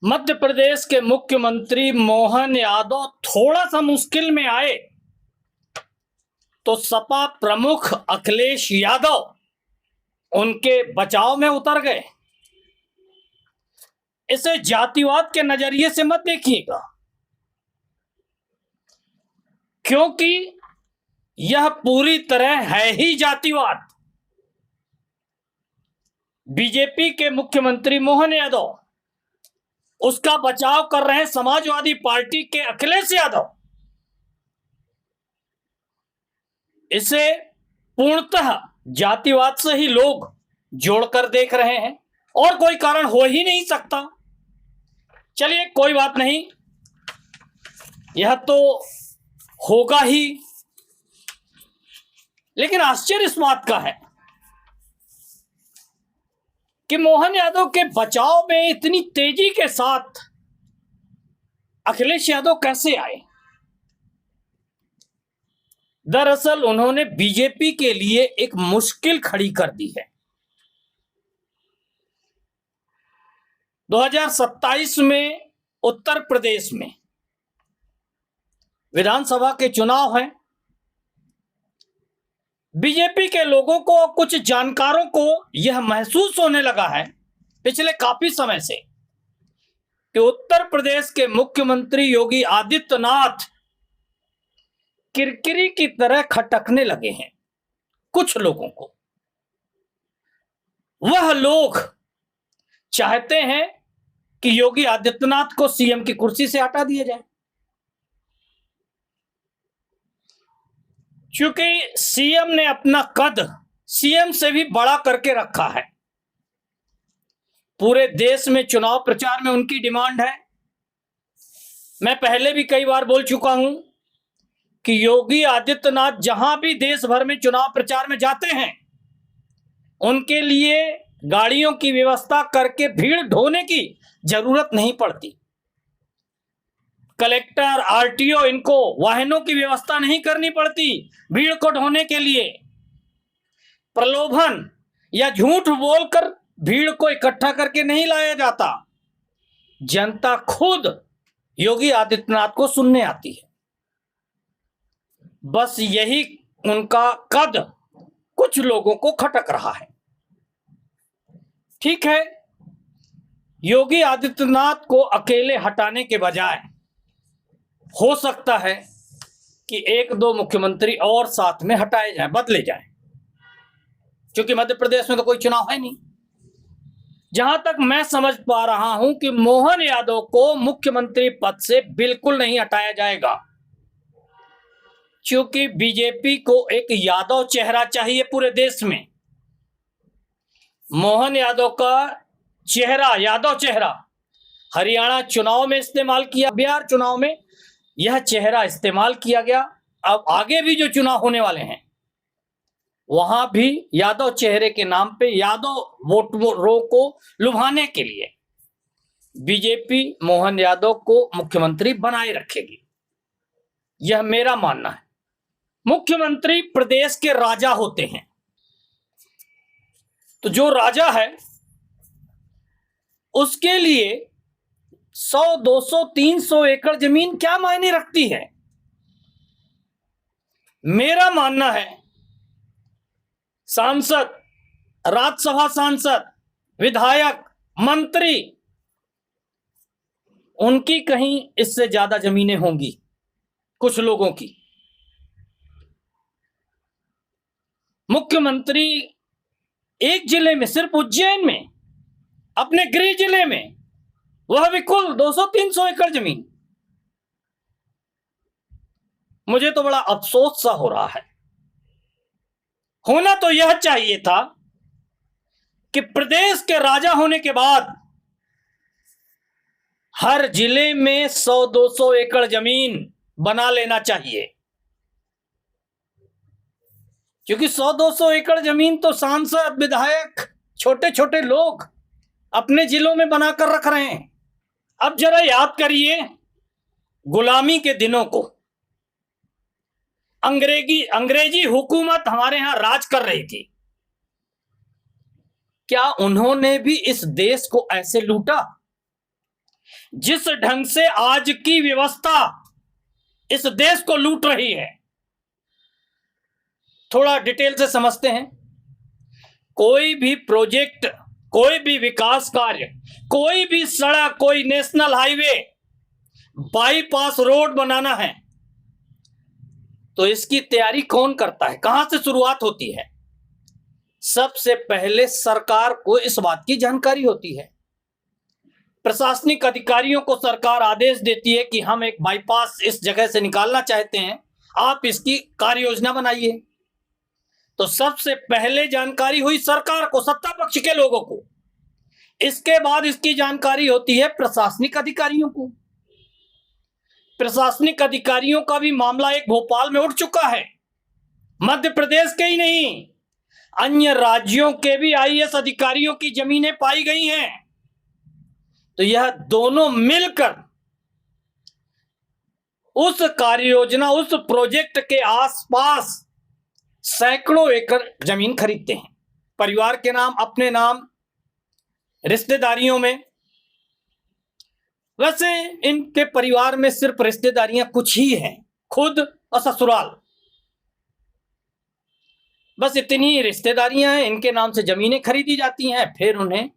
मध्य प्रदेश के मुख्यमंत्री मोहन यादव थोड़ा सा मुश्किल में आए तो सपा प्रमुख अखिलेश यादव उनके बचाव में उतर गए। इसे जातिवाद के नजरिए से मत देखिएगा, क्योंकि यह पूरी तरह है ही जातिवाद। बीजेपी के मुख्यमंत्री मोहन यादव उसका बचाव कर रहे हैं समाजवादी पार्टी के अखिलेश यादव। इसे पूर्णतः जातिवाद से ही लोग जोड़कर देख रहे हैं और कोई कारण हो ही नहीं सकता। चलिए कोई बात नहीं, यह तो होगा ही, लेकिन आश्चर्य इस बात का है कि मोहन यादव के बचाव में इतनी तेजी के साथ अखिलेश यादव कैसे आए। दरअसल उन्होंने बीजेपी के लिए एक मुश्किल खड़ी कर दी है। 2027 में उत्तर प्रदेश में विधानसभा के चुनाव हैं। बीजेपी के लोगों को, कुछ जानकारों को यह महसूस होने लगा है पिछले काफी समय से कि उत्तर प्रदेश के मुख्यमंत्री योगी आदित्यनाथ किरकिरी की तरह खटकने लगे हैं कुछ लोगों को। वह लोग चाहते हैं कि योगी आदित्यनाथ को सीएम की कुर्सी से हटा दिया जाए, क्योंकि सीएम ने अपना कद सीएम से भी बड़ा करके रखा है। पूरे देश में चुनाव प्रचार में उनकी डिमांड है। मैं पहले भी कई बार बोल चुका हूं कि योगी आदित्यनाथ जहां भी देश भर में चुनाव प्रचार में जाते हैं, उनके लिए गाड़ियों की व्यवस्था करके भीड़ ढोने की जरूरत नहीं पड़ती। कलेक्टर, आरटीओ, इनको वाहनों की व्यवस्था नहीं करनी पड़ती भीड़ को ढोने के लिए। प्रलोभन या झूठ बोलकर भीड़ को इकट्ठा करके नहीं लाया जाता। जनता खुद योगी आदित्यनाथ को सुनने आती है। बस यही उनका कद कुछ लोगों को खटक रहा है। ठीक है, योगी आदित्यनाथ को अकेले हटाने के बजाय हो सकता है कि एक दो मुख्यमंत्री और साथ में हटाए जाएं, बदले जाएं, क्योंकि मध्य प्रदेश में तो कोई चुनाव है नहीं। जहां तक मैं समझ पा रहा हूं कि मोहन यादव को मुख्यमंत्री पद से बिल्कुल नहीं हटाया जाएगा, क्योंकि बीजेपी को एक यादव चेहरा चाहिए पूरे देश में। मोहन यादव का चेहरा, यादव चेहरा हरियाणा चुनाव में इस्तेमाल किया, बिहार चुनाव में यह चेहरा इस्तेमाल किया गया। अब आगे भी जो चुनाव होने वाले हैं वहां भी यादव चेहरे के नाम पे यादव वोटरों को लुभाने के लिए बीजेपी मोहन यादव को मुख्यमंत्री बनाए रखेगी, यह मेरा मानना है। मुख्यमंत्री प्रदेश के राजा होते हैं, तो जो राजा है उसके लिए 100, 200, 300 एकड़ जमीन क्या मायने रखती है। मेरा मानना है सांसद, राज्यसभा सांसद, विधायक, मंत्री, उनकी कहीं इससे ज्यादा जमीनें होंगी कुछ लोगों की। मुख्यमंत्री एक जिले में, सिर्फ उज्जैन में, अपने गृह जिले में, वह भी कुल 200-300 एकड़ जमीन। मुझे तो बड़ा अफसोस सा हो रहा है। होना तो यह चाहिए था कि प्रदेश के राजा होने के बाद हर जिले में 100-200 एकड़ जमीन बना लेना चाहिए, क्योंकि 100-200 एकड़ जमीन तो सांसद, विधायक, छोटे छोटे लोग अपने जिलों में बनाकर रख रहे हैं। अब जरा याद करिए गुलामी के दिनों को। अंग्रेजी हुकूमत हमारे यहां राज कर रही थी। क्या उन्होंने भी इस देश को ऐसे लूटा? जिस ढंग से आज की व्यवस्था इस देश को लूट रही है, थोड़ा डिटेल से समझते हैं। कोई भी प्रोजेक्ट, कोई भी विकास कार्य, कोई भी सड़क, कोई नेशनल हाईवे, बाईपास रोड बनाना है तो इसकी तैयारी कौन करता है, कहां से शुरुआत होती है? सबसे पहले सरकार को इस बात की जानकारी होती है। प्रशासनिक अधिकारियों को सरकार आदेश देती है कि हम एक बाईपास इस जगह से निकालना चाहते हैं, आप इसकी कार्य योजना बनाइए। तो सबसे पहले जानकारी हुई सरकार को, सत्ता पक्ष के लोगों को। इसके बाद इसकी जानकारी होती है प्रशासनिक अधिकारियों को। प्रशासनिक अधिकारियों का भी मामला एक भोपाल में उठ चुका है। मध्य प्रदेश के ही नहीं, अन्य राज्यों के भी आईएएस अधिकारियों की जमीनें पाई गई हैं। तो यह दोनों मिलकर उस कार्य योजना, उस प्रोजेक्ट के आसपास सैकड़ों एकड़ जमीन खरीदते हैं, परिवार के नाम, अपने नाम, रिश्तेदारियों में। वैसे इनके परिवार में सिर्फ रिश्तेदारियां कुछ ही हैं, खुद और ससुराल, बस इतनी ही रिश्तेदारियां हैं। इनके नाम से जमीनें खरीदी जाती हैं, फिर उन्हें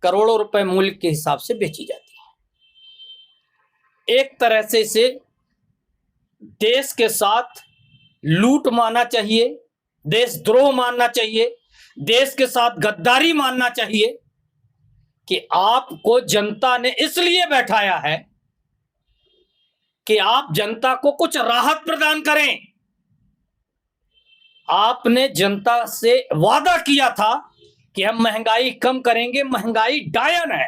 करोड़ों रुपए मूल्य के हिसाब से बेची जाती है। एक तरह से इसे देश के साथ लूट मानना चाहिए, देशद्रोह मानना चाहिए, देश के साथ गद्दारी मानना चाहिए कि आपको जनता ने इसलिए बैठाया है कि आप जनता को कुछ राहत प्रदान करें। आपने जनता से वादा किया था कि हम महंगाई कम करेंगे, महंगाई डायन है,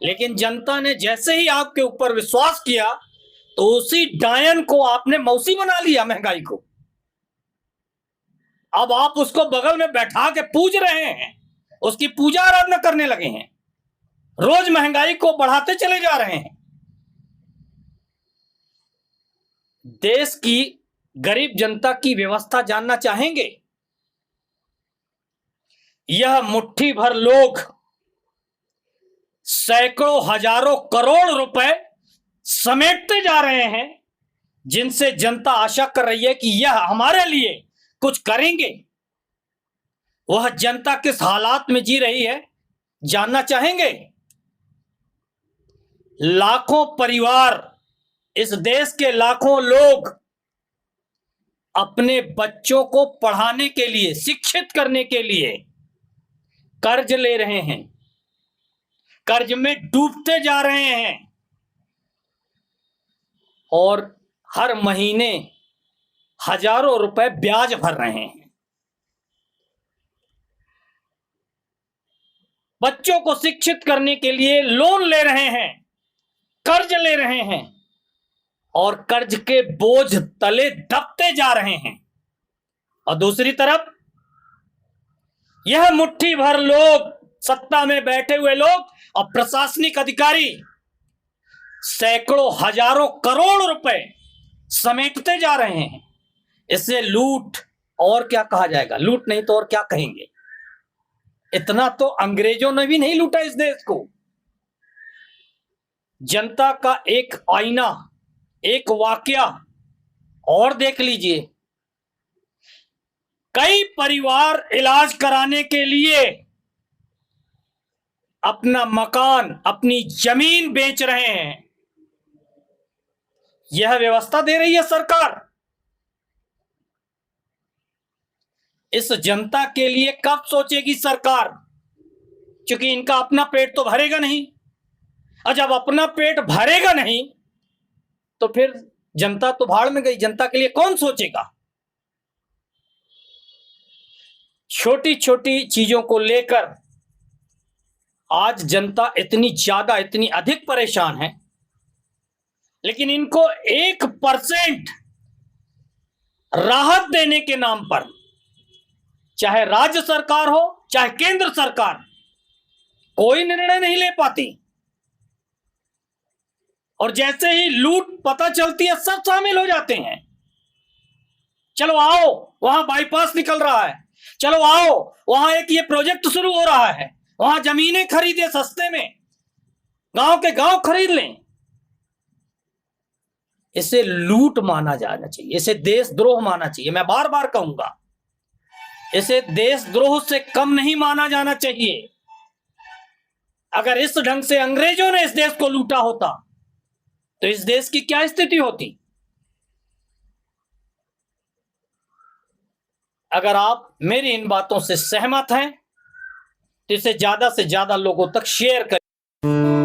लेकिन जनता ने जैसे ही आपके ऊपर विश्वास किया तो उसी डायन को आपने मौसी बना लिया, महंगाई को। अब आप उसको बगल में बैठा के पूज रहे हैं, उसकी पूजा आराधना करने लगे हैं, रोज महंगाई को बढ़ाते चले जा रहे हैं। देश की गरीब जनता की व्यवस्था जानना चाहेंगे? यह मुट्ठी भर लोग सैकड़ों हजारों करोड़ रुपए समेटते जा रहे हैं, जिनसे जनता आशा कर रही है कि यह हमारे लिए कुछ करेंगे। वह जनता किस हालात में जी रही है जानना चाहेंगे? लाखों परिवार, इस देश के लाखों लोग अपने बच्चों को पढ़ाने के लिए, शिक्षित करने के लिए कर्ज ले रहे हैं, कर्ज में डूबते जा रहे हैं और हर महीने हजारों रुपए ब्याज भर रहे हैं। बच्चों को शिक्षित करने के लिए लोन ले रहे हैं, कर्ज ले रहे हैं और कर्ज के बोझ तले दबते जा रहे हैं। और दूसरी तरफ यह मुट्ठी भर लोग, सत्ता में बैठे हुए लोग और प्रशासनिक अधिकारी सैकड़ों हजारों करोड़ रुपए समेटते जा रहे हैं। इसे लूट और क्या कहा जाएगा? लूट नहीं तो और क्या कहेंगे? इतना तो अंग्रेजों ने भी नहीं लूटा इस देश को। जनता का एक आईना, एक वाकया और देख लीजिए। कई परिवार इलाज कराने के लिए अपना मकान, अपनी जमीन बेच रहे हैं। यह व्यवस्था दे रही है सरकार। इस जनता के लिए कब सोचेगी सरकार? क्योंकि इनका अपना पेट तो भरेगा नहीं, और जब अपना पेट भरेगा नहीं तो फिर जनता तो भाड़ में गई। जनता के लिए कौन सोचेगा? छोटी छोटी चीजों को लेकर आज जनता इतनी ज्यादा, इतनी अधिक परेशान है, लेकिन इनको 1% राहत देने के नाम पर, चाहे राज्य सरकार हो चाहे केंद्र सरकार, कोई निर्णय नहीं ले पाती। और जैसे ही लूट पता चलती है सब शामिल हो जाते हैं। चलो आओ, वहां बाईपास निकल रहा है, चलो आओ वहां एक ये प्रोजेक्ट शुरू हो रहा है, वहां जमीनें खरीदे सस्ते में, गांव के गांव खरीद लें। इसे लूट माना जाना चाहिए, इसे देशद्रोह माना चाहिए। मैं बार बार कहूंगा, इसे देशद्रोह से कम नहीं माना जाना चाहिए। अगर इस ढंग से अंग्रेजों ने इस देश को लूटा होता तो इस देश की क्या स्थिति होती। अगर आप मेरी इन बातों से सहमत हैं तो इसे ज्यादा से ज्यादा लोगों तक शेयर करें।